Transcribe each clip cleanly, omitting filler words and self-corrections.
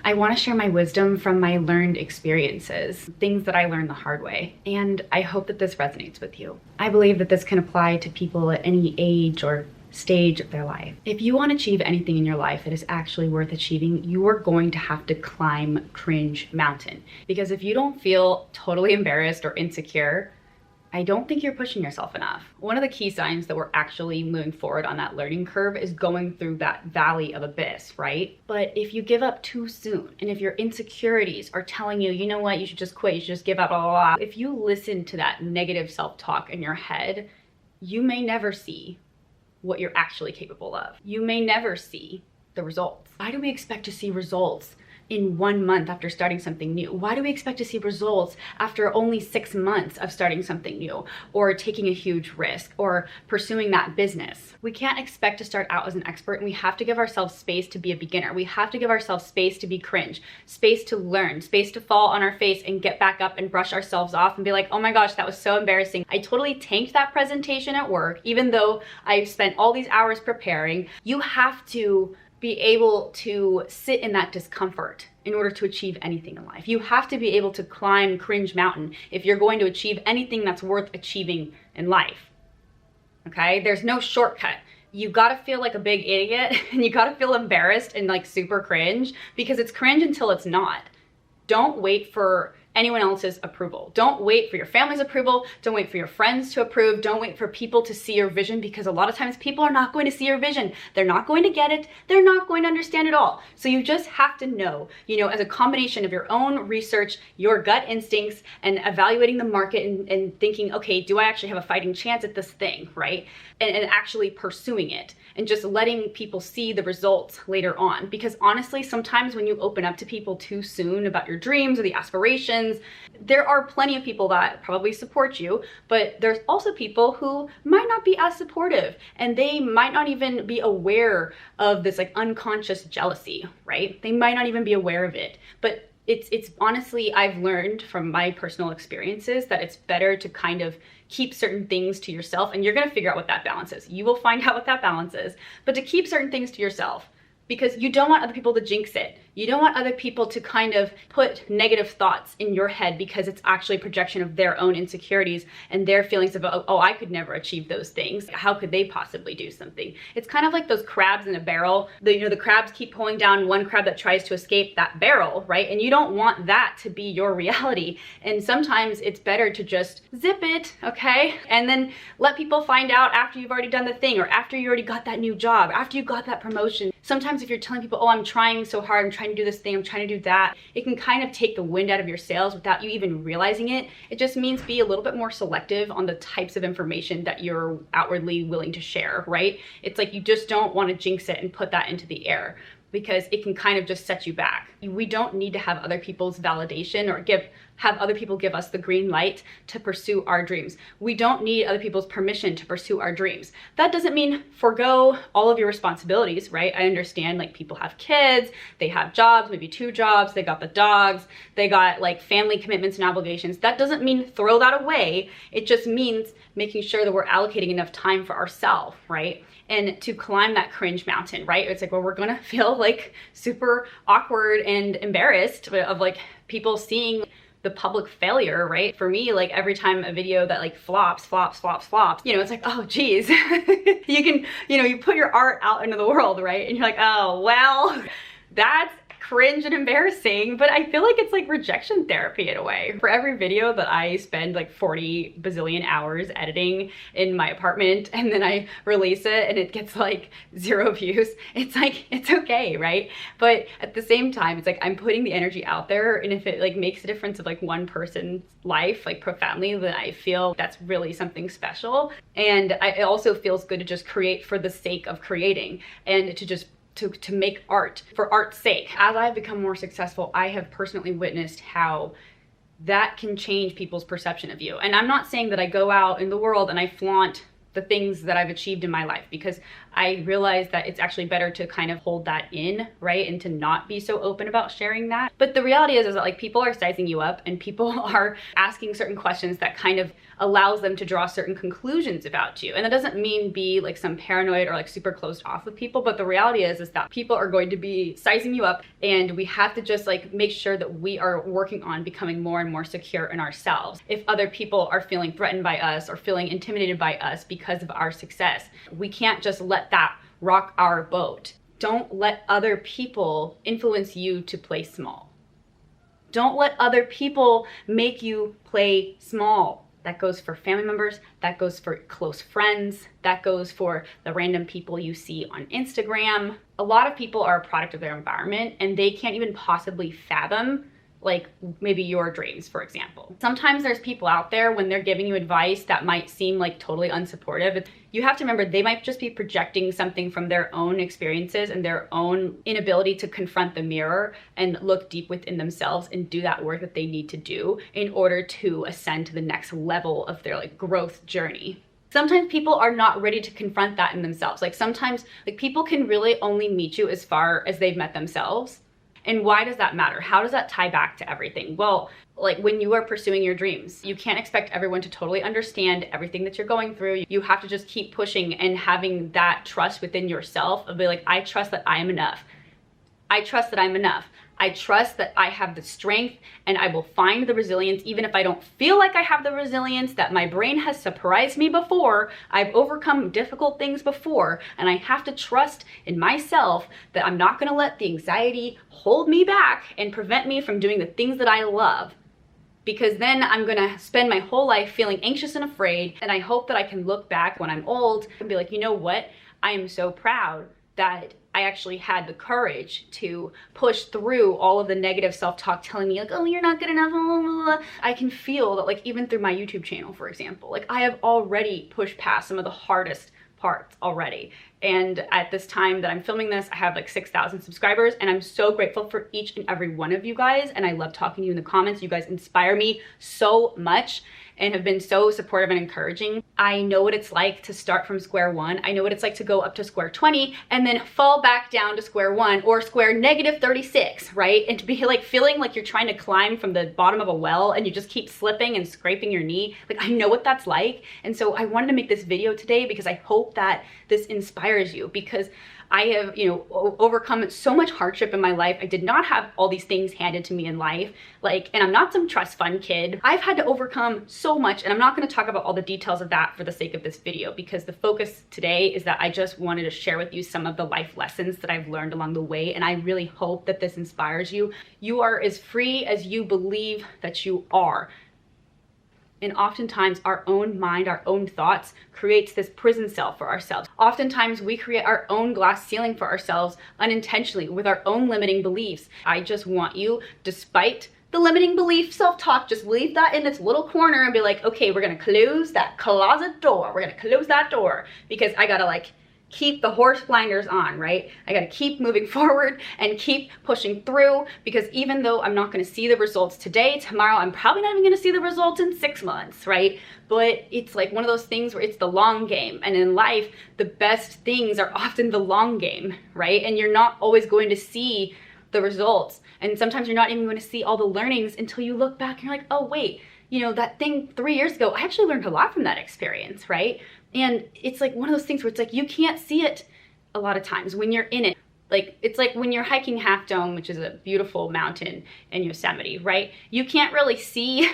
I want to share my wisdom from my learned experiences, things that I learned the hard way, and I hope that this resonates with you. I believe that this can apply to people at any age or stage of their life. If you want to achieve anything in your life that is actually worth achieving, you are going to have to climb cringe mountain. Because if you don't feel totally embarrassed or insecure, I don't think you're pushing yourself enough. One of the key signs that we're actually moving forward on that learning curve is going through that valley of abyss, right? But if you give up too soon, and if your insecurities are telling you, you know what, you should just quit, you should just give up, blah, blah, blah. If you listen to that negative self-talk in your head, you may never see what you're actually capable of. You may never see the results. Why do we expect to see results in 1 month after starting something new? Why do we expect to see results after only 6 months of starting something new, or taking a huge risk, or pursuing that business? We can't expect to start out as an expert, and we have to give ourselves space to be a beginner. We have to give ourselves space to be cringe, space to learn, space to fall on our face and get back up and brush ourselves off and be like, oh my gosh, that was so embarrassing. I totally tanked that presentation at work, even though I spent all these hours preparing. You have to be able to sit in that discomfort in order to achieve anything in life. You have to be able to climb cringe mountain if you're going to achieve anything that's worth achieving in life. Okay? There's no shortcut. You gotta feel like a big idiot and you gotta feel embarrassed and like super cringe, because it's cringe until it's not. Don't wait for anyone else's approval. Don't wait for your family's approval. Don't wait for your friends to approve. Don't wait for people to see your vision, because a lot of times people are not going to see your vision. They're not going to get it. They're not going to understand it all. So you just have to know, as a combination of your own research, your gut instincts, and evaluating the market and thinking, okay, do I actually have a fighting chance at this thing, right? And actually pursuing it, and just letting people see the results later on. Because honestly, sometimes when you open up to people too soon about your dreams or the aspirations, there are plenty of people that probably support you, but there's also people who might not be as supportive, and they might not even be aware of this like unconscious jealousy, right? They might not even be aware of it. But it's honestly, I've learned from my personal experiences that it's better to kind of keep certain things to yourself, and you're gonna figure out what that balance is. You will find out what that balance is, but to keep certain things to yourself, because you don't want other people to jinx it. You don't want other people to kind of put negative thoughts in your head, because it's actually a projection of their own insecurities and their feelings of, oh, I could never achieve those things. How could they possibly do something? It's kind of like those crabs in a barrel. The crabs keep pulling down one crab that tries to escape that barrel, right? And you don't want that to be your reality. And sometimes it's better to just zip it, okay? And then let people find out after you've already done the thing, or after you already got that new job, after you got that promotion. Sometimes if you're telling people, oh, I'm trying so hard, I'm trying to do this thing, I'm trying to do that, it can kind of take the wind out of your sails without you even realizing it. It just means be a little bit more selective on the types of information that you're outwardly willing to share, right? It's like you just don't want to jinx it and put that into the air, because it can kind of just set you back. We don't need to have other people's validation or have other people give us the green light to pursue our dreams. We don't need other people's permission to pursue our dreams. That doesn't mean forego all of your responsibilities, right? I understand, like, people have kids, they have jobs, maybe 2 jobs, they got the dogs, they got like family commitments and obligations. That doesn't mean throw that away. It just means making sure that we're allocating enough time for ourselves, right? And to climb that cringe mountain, right? It's like, well, we're gonna feel like super awkward and embarrassed of like people seeing the public failure, right? For me, like every time a video that like flops, it's like, oh geez. You can, you put your art out into the world, right? And you're like, oh, well, that's cringe and embarrassing, but I feel like it's like rejection therapy in a way. For every video that I spend like 40 bazillion hours editing in my apartment, and then I release it and it gets like 0 views, it's like, it's okay, right? But at the same time, it's like I'm putting the energy out there, and if it like makes a difference of like one person's life like profoundly, then I feel that's really something special. And it also feels good to just create for the sake of creating, and to just to make art for art's sake. As I've become more successful, I have personally witnessed how that can change people's perception of you. And I'm not saying that I go out in the world and I flaunt the things that I've achieved in my life, because I realized that it's actually better to kind of hold that in, right? And to not be so open about sharing that. But the reality is that like people are sizing you up and people are asking certain questions that kind of allows them to draw certain conclusions about you. And that doesn't mean be like some paranoid or like super closed off with people, but the reality is that people are going to be sizing you up, and we have to just like make sure that we are working on becoming more and more secure in ourselves. If other people are feeling threatened by us or feeling intimidated by us because of our success, we can't just let that rock our boat. Don't let other people influence you to play small. Don't let other people make you play small. That goes for family members, that goes for close friends, that goes for the random people you see on Instagram. A lot of people are a product of their environment, and they can't even possibly fathom like maybe your dreams, for example. Sometimes there's people out there when they're giving you advice that might seem like totally unsupportive. You have to remember they might just be projecting something from their own experiences and their own inability to confront the mirror and look deep within themselves and do that work that they need to do in order to ascend to the next level of their like growth journey. Sometimes people are not ready to confront that in themselves. Like sometimes like people can really only meet you as far as they've met themselves. And why does that matter? How does that tie back to everything? Well, like when you are pursuing your dreams, you can't expect everyone to totally understand everything that you're going through. You have to just keep pushing and having that trust within yourself of be like, I trust that I am enough. I trust that I'm enough. I trust that I have the strength and I will find the resilience, even if I don't feel like I have the resilience, that my brain has surprised me before. I've overcome difficult things before, and I have to trust in myself that I'm not gonna let the anxiety hold me back and prevent me from doing the things that I love. Because then I'm gonna spend my whole life feeling anxious and afraid, and I hope that I can look back when I'm old and be like, you know what? I am so proud that I actually had the courage to push through all of the negative self-talk telling me like, oh, you're not good enough, blah, blah, blah. I can feel that like even through my YouTube channel, for example, like I have already pushed past some of the hardest parts already. And at this time that I'm filming this, I have like 6,000 subscribers, and I'm so grateful for each and every one of you guys. And I love talking to you in the comments. You guys inspire me so much and have been so supportive and encouraging. I know what it's like to start from square one. I know what it's like to go up to square 20 and then fall back down to square one or square negative 36, right? And to be like feeling like you're trying to climb from the bottom of a well and you just keep slipping and scraping your knee. Like I know what that's like. And so I wanted to make this video today because I hope that this inspires you, because I have, you know, overcome so much hardship in my life. I did not have all these things handed to me in life, like, and I'm not some trust fund kid. I've had to overcome so much, and I'm not going to talk about all the details of that for the sake of this video, because the focus today is that I just wanted to share with you some of the life lessons that I've learned along the way, and I really hope that this inspires you. You are as free as you believe that you are. And oftentimes our own mind, our own thoughts creates this prison cell for ourselves. Oftentimes we create our own glass ceiling for ourselves unintentionally with our own limiting beliefs. I just want you, despite the limiting belief self-talk, just leave that in its little corner and be like, okay, we're gonna close that closet door. We're gonna close that door because I gotta like keep the horse blinders on, right? I gotta keep moving forward and keep pushing through, because even though I'm not gonna see the results today, tomorrow I'm probably not even gonna see the results in 6 months, right? But it's like one of those things where it's the long game. And in life, the best things are often the long game, right? And you're not always going to see the results. And sometimes you're not even going to see all the learnings until you look back and you're like, oh wait, you know, that thing 3 years ago, I actually learned a lot from that experience, right? And it's like one of those things where it's like you can't see it a lot of times when you're in it. Like it's like when you're hiking Half Dome, which is a beautiful mountain in Yosemite, right? You can't really see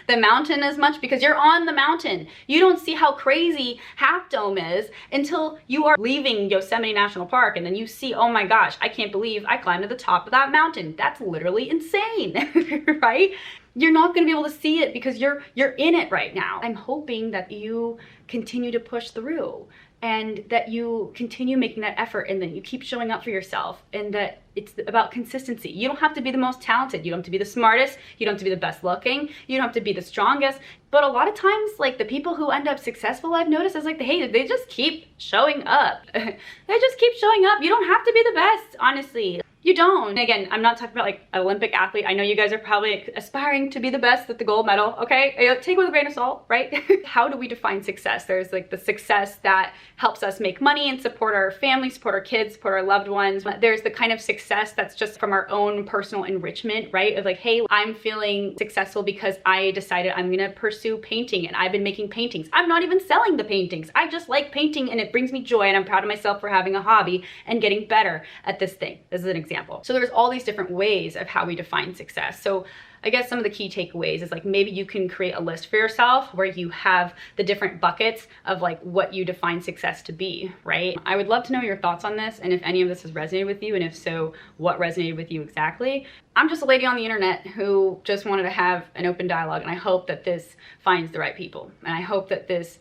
the mountain as much because you're on the mountain. You don't see how crazy Half Dome is until you are leaving Yosemite National Park, and then you see, oh my gosh, I can't believe I climbed to the top of that mountain. That's literally insane, right? You're not going to be able to see it because you're in it right now. I'm hoping that you continue to push through and that you continue making that effort, and then you keep showing up for yourself, and that it's about consistency. You don't have to be the most talented. You don't have to be the smartest. You don't have to be the best looking. You don't have to be the strongest. But a lot of times, like the people who end up successful, I've noticed, is like, hey, they just keep showing up. They just keep showing up. You don't have to be the best, honestly. You don't. And again, I'm not talking about like an Olympic athlete. I know you guys are probably aspiring to be the best with the gold medal, okay? Take it with a grain of salt, right? How do we define success? There's like the success that helps us make money and support our family, support our kids, support our loved ones. There's the kind of success that's just from our own personal enrichment, right? Of like, hey, I'm feeling successful because I decided I'm gonna pursue painting and I've been making paintings. I'm not even selling the paintings. I just like painting and it brings me joy and I'm proud of myself for having a hobby and getting better at this thing. This is an example. So there's all these different ways of how we define success. So I guess some of the key takeaways is like maybe you can create a list for yourself where you have the different buckets of like what you define success to be, right? I would love to know your thoughts on this and if any of this has resonated with you, and if so, what resonated with you exactly. I'm just a lady on the internet who just wanted to have an open dialogue, and I hope that this finds the right people. And I hope that this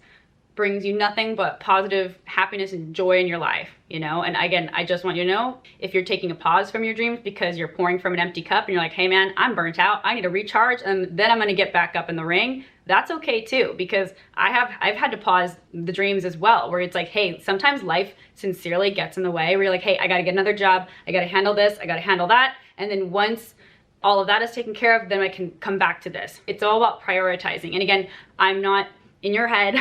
brings you nothing but positive happiness and joy in your life, you know? And again, I just want you to know, if you're taking a pause from your dreams because you're pouring from an empty cup and you're like, hey man, I'm burnt out, I need to recharge and then I'm gonna get back up in the ring, that's okay too, because I've had to pause the dreams as well, where it's like, hey, sometimes life sincerely gets in the way, where you're like, hey, I gotta get another job, I gotta handle this, I gotta handle that, and then once all of that is taken care of, then I can come back to this. It's all about prioritizing. And again, I'm not in your head.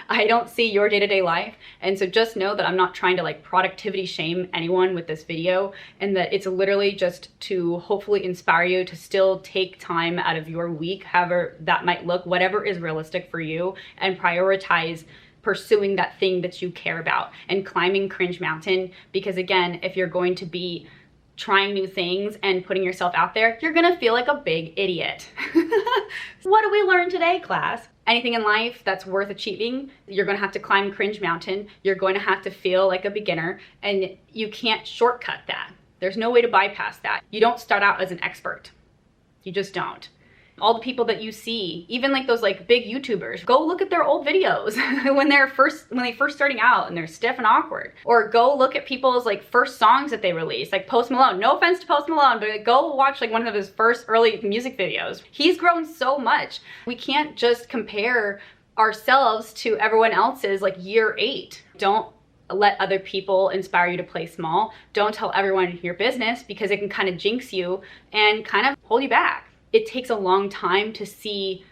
I don't see your day-to-day life. And so just know that I'm not trying to like productivity shame anyone with this video, and that it's literally just to hopefully inspire you to still take time out of your week, however that might look, whatever is realistic for you, and prioritize pursuing that thing that you care about and climbing cringe mountain. Because again, if you're going to be trying new things and putting yourself out there, you're gonna feel like a big idiot. What do we learn today, class? Anything in life that's worth achieving, you're gonna have to climb cringe mountain. You're going to have to feel like a beginner, and you can't shortcut that. There's no way to bypass that. You don't start out as an expert. You just don't. All the people that you see, even like those like big YouTubers, go look at their old videos when they first starting out and they're stiff and awkward. Or go look at people's like first songs that they released, like Post Malone. No offense to Post Malone, but go watch like one of his first early music videos. He's grown so much. We can't just compare ourselves to everyone else's like year 8. Don't let other people inspire you to play small. Don't tell everyone your business, because it can kind of jinx you and kind of hold you back. It takes a long time to see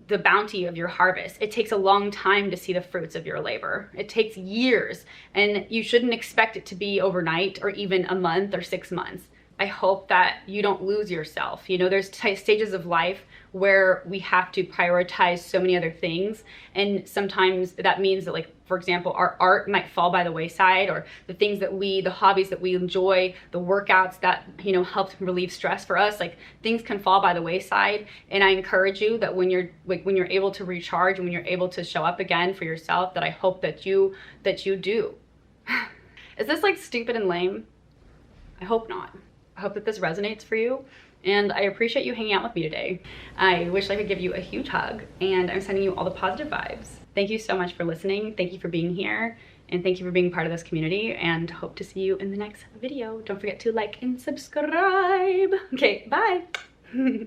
the bounty of your harvest. It takes a long time to see the fruits of your labor. It takes years, and you shouldn't expect it to be overnight or even a month or 6 months. I hope that you don't lose yourself. You know, there's stages of life where we have to prioritize so many other things, and sometimes that means that, like, for example, our art might fall by the wayside, or the things that the hobbies that we enjoy, the workouts that, you know, help relieve stress for us, like, things can fall by the wayside. And I encourage you that when you're able to recharge and when you're able to show up again for yourself, that I hope that you do. Is this like stupid and lame? I hope not. I hope that this resonates for you, and I appreciate you hanging out with me today. I wish I could give you a huge hug, and I'm sending you all the positive vibes. Thank you so much for listening. Thank you for being here, and thank you for being part of this community, and hope to see you in the next video. Don't forget to like and subscribe. Okay, bye.